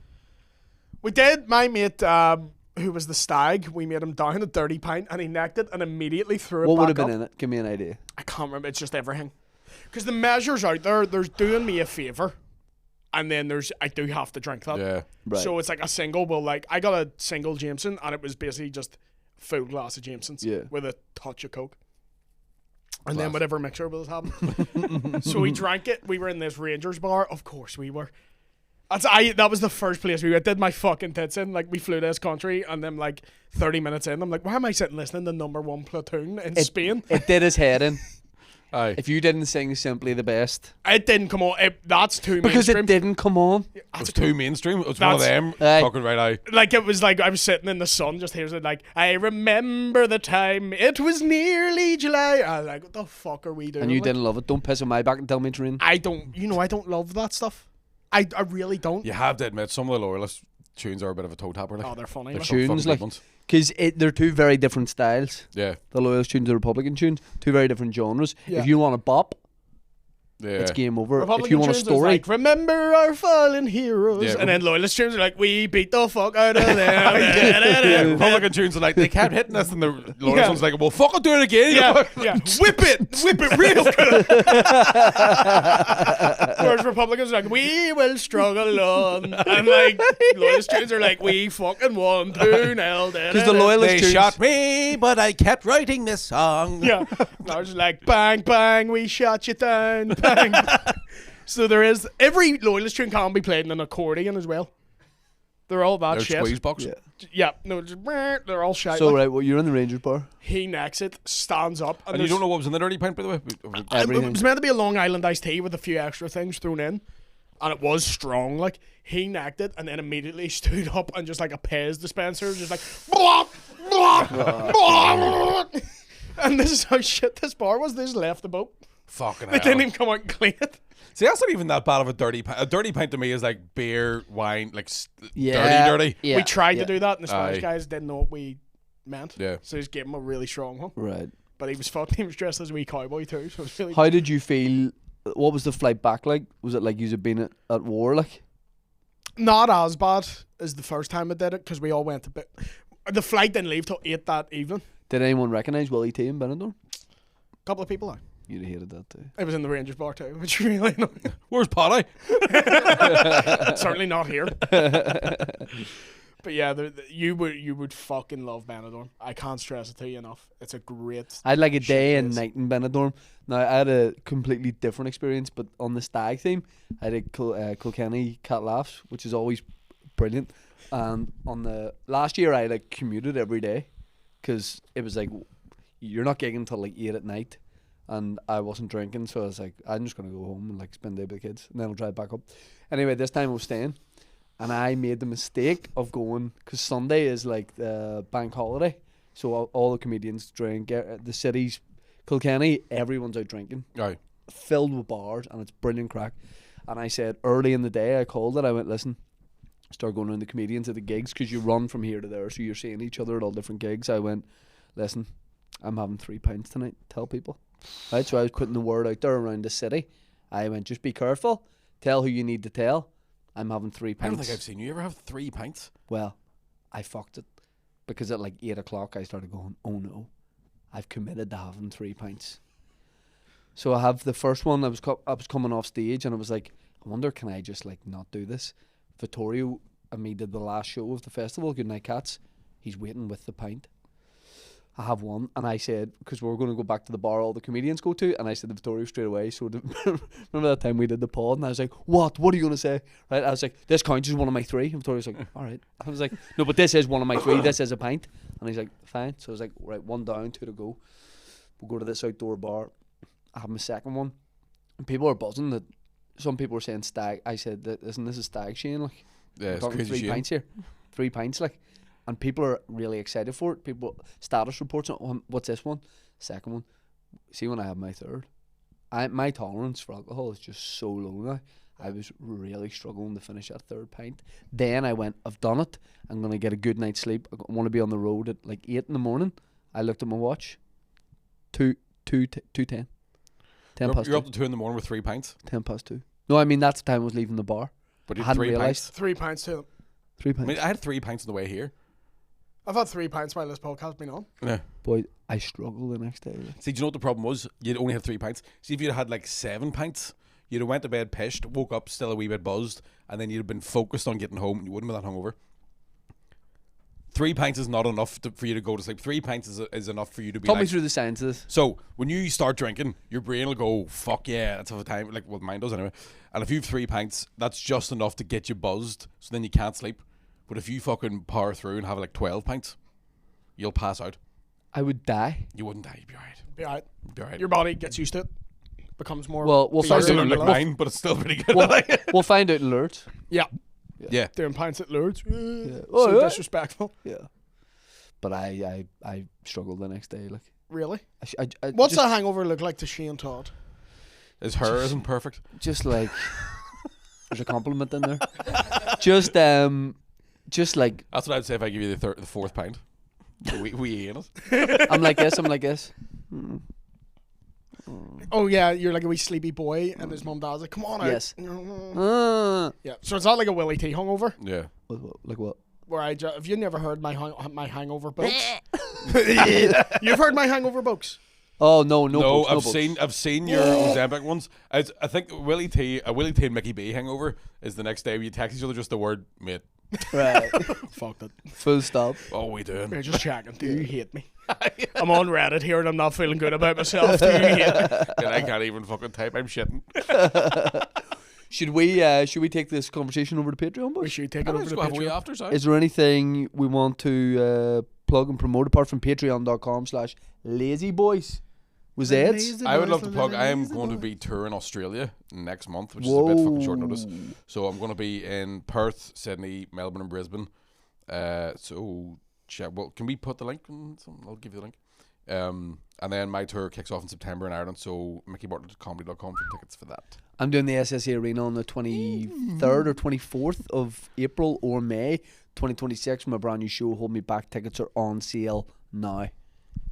We did. My mate, who was the Stag, we made him down a dirty pint and he necked it and immediately threw it what back would have been up. in it? Give me an idea. I can't remember. It's just everything. Because the measures out there, there's doing me a favour, and then I do have to drink that. Yeah. Right. So it's like a single. Well, like I got a single Jameson, and it was basically just full glass of Jamesons Yeah. with a touch of Coke. And then Class. whatever mixer was happening. So we drank it. We were in this Rangers bar. Of course we were. That was the first place we went. Did my fucking tits in. Like we flew to this country, and then like 30 minutes in, I'm like, why am I sitting listening to #1 platoon in Spain? It did his head in. Aye. If you didn't sing Simply the Best. It didn't come on. That's too Because mainstream. it didn't come on. It was too mainstream. It was one of That's- them. Aye. Fucking right eye. Like it was like I was sitting in the sun, just hearing it like, I remember the time it was nearly July. I was like, what the fuck are we doing? And you Like, didn't love it. Don't piss on my back and tell me it's rain. I don't love that stuff. I really don't. You have to admit, some of the loyalist tunes are a bit of a toe tapper. Like. Oh, they're funny. They're like. tunes, fucking like, good ones. because they're two very different styles. Yeah. The Loyalist tunes, the Republican tunes, two very different genres. Yeah. If you want a bop, Yeah. it's game over. Republican if you want a tunes is story, like, remember our fallen heroes, Yeah. and then loyalist tunes are like, we beat the fuck out of them. Yeah, Republican tunes are like, they kept hitting us, and the loyalist Yeah. one's like, well, fucking do it again. Yeah, yeah. Whip it real good. Whereas Republicans are like, we will struggle on, and like loyalist tunes are like, we fucking won 2-0. because the Loyalist They tunes, shot me, but I kept writing this song. Yeah, and I was like, bang bang, we shot you down, bang. So there is every loyalist tune can be played in an accordion as well. They're all that There's shit. squeeze box. Yeah. Yeah, no, just, they're all shite. So like. right, well, you're in the Rangers bar. He necks it, stands up, And you there's- don't know what was in the dirty pint, by the way? It Everything. was meant to be a Long Island iced tea with a few extra things thrown in, and it was strong. Like he necked it, and then immediately stood up and just like a Pez dispenser, just like, blah, blah, blah. And this is how shit this bar was. They just left the boat. Fucking They hell. didn't even come out and clean it. See, that's not even that bad of a dirty pint. A dirty pint to me is like beer, wine, like Yeah. dirty. Yeah. We tried yeah. to do that, and the Spanish Aye. guys didn't know what we meant. Yeah. So he just gave him a really strong one. Right. But he was fucking. He was dressed as a wee cowboy too. So it was really. How did you feel? What was the flight back like? Was it like you had been at war? Like, Not as bad as the first time I did it because we all went to bed. The flight didn't leave till 8 that evening. did anyone recognise Willie T in Benidorm? A couple of people. You'd have hated that too. It was in the Rangers bar too, which really annoying. Where's Paddy? Certainly not here. But yeah, you would fucking love Benidorm. I can't stress it to you enough. It's a great. I had like a day and place. night in Benidorm. Now I had a completely different experience, but on the Stag theme, I did Kilkenny Cat Laughs, which is always brilliant. And on the last year, I like commuted every day, because it was like you're not gigging till like 8 at night, and I wasn't drinking, so I was like, I'm just gonna go home and like spend the day with the kids, and then I'll drive back up. Anyway, this time I was staying, and I made the mistake of going, because Sunday is like the bank holiday, so all the comedians drink. The city's Kilkenny, everyone's out drinking, Aye. filled with bars, and it's brilliant crack. And I said early in the day, I called it. I went, listen, start going around the comedians at the gigs, because you run from here to there, so you're seeing each other at all different gigs. I went, listen, I'm having 3 pints tonight. Tell people, right? So I was putting the word out there around the city. I went, just be careful. Tell who you need to tell. I'm having 3 pints. I don't think I've seen you ever have 3 pints. Well, I fucked it, because at like 8 o'clock I started going, oh no, I've committed to having 3 pints. So I have the first one. I was coming off stage, and I was like, I wonder, can I just like not do this? Vittorio and me did the last show of the festival, Good Night Cats. He's waiting with the pint. I have one, and I said, because we were going to go back to the bar all the comedians go to, and I said to Vittorio straight away. So remember that time we did the pod, and I was like, what are you going to say? Right? I was like, this counts as one of my 3. And Vittorio's like, all right. I was like, no, but this is one of my 3. This is a pint. And he's like, fine. So I was like, right, 1 down, 2 to go. We'll go to this outdoor bar. I have my second one, and people are buzzing that some people are saying Stag. I said, isn't this a Stag, Shane? Like, Yeah, it's talking crazy 3 Shane. pints here. 3 pints, like. And people are really excited for it. People, status reports on, what's this one? Second one. See, when I have my third, my tolerance for alcohol is just so low now. I was really struggling to finish that 3rd pint. Then I went, I've done it. I'm going to get a good night's sleep. I want to be on the road at like 8 in the morning. I looked at my watch. 2:10. 10 past You're 2. up to 2 in the morning with 3 pints. 10 past 2. No, I mean, that's the time I was leaving the bar. But I you had hadn't 3 realised. pints. 3 pints to them. 3 I pints. mean, I had 3 pints on the way here. I've had 3 pints while this podcast has been on. Yeah. Boy, I struggled the next day. Like. See, do you know what the problem was? You'd only had 3 pints. See, if you'd had like 7 pints, you'd have went to bed pissed, woke up still a wee bit buzzed, and then you'd have been focused on getting home, and you wouldn't have been that hungover. 3 pints is not enough for you to go to sleep. 3 pints is enough for you to be Talk me like... through the science of this. So, when you start drinking, your brain will go, fuck yeah, that's a time, like, well, mine does anyway. And if you have 3 pints, that's just enough to get you buzzed, so then you can't sleep. But if you fucking power through and have like 12 pints, you'll pass out. I would die. You wouldn't die, you'd be alright. Be alright. You'd be alright. Your body gets used to it. Becomes more. Well, we'll Sounds find a out. little like mine, but it's still pretty good. We'll find out in Lourdes. Yeah. Yeah. Doing pints at Lourdes. Oh, So yeah. disrespectful. Yeah. But I struggled the next day. Like, Really? I What's just, that hangover look like to Shane Todd? His hair isn't perfect. Just like there's a compliment in there. Just like That's what I'd say if I give you the 4th pint. We ain't it. I'm like this. I'm like this. Oh yeah, you're like a wee sleepy boy, and his mum and dad's like, "Come on out." Yes. Yeah. So it's not like a Willie T hungover, Yeah. Like what? where have you never heard my hangover books? You've heard my hangover books. Oh no, No, books. I've seen your Ozempic ones. I think Willie T and Mickey B hangover is the next day where you text each other just the word mate. Right. Fuck that. Full stop. Oh, we doing? You're just checking. Do you hate me? I'm on Reddit here and I'm not feeling good about myself. Do you hate me? And I can't even fucking type. I'm shitting. Should we take this conversation over to Patreon, boys? We should take it over Let's to go have a wee Patreon. after, sorry. Is there anything we want to plug and promote apart from patreon.com/LazyBoyz? Was it? I would love to plug. I am going to be touring Australia next month, which is a bit fucking short notice. So I'm going to be in Perth, Sydney, Melbourne, and Brisbane. So well, can we put the link? I'll give you the link. And then my tour kicks off in September in Ireland. So mickeybartlettcomedy.com for tickets for that. I'm doing the SSE Arena on the 23rd or 24th of April or May 2026. My brand new show, Hold Me Back. Tickets are on sale now.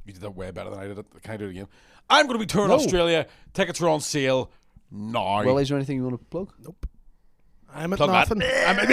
You did that way better than I did it. Can I do it again? I'm going to be touring Australia. Tickets are on sale now. Well, is there anything you want to plug? I'm at Plug that. nothing. I'm at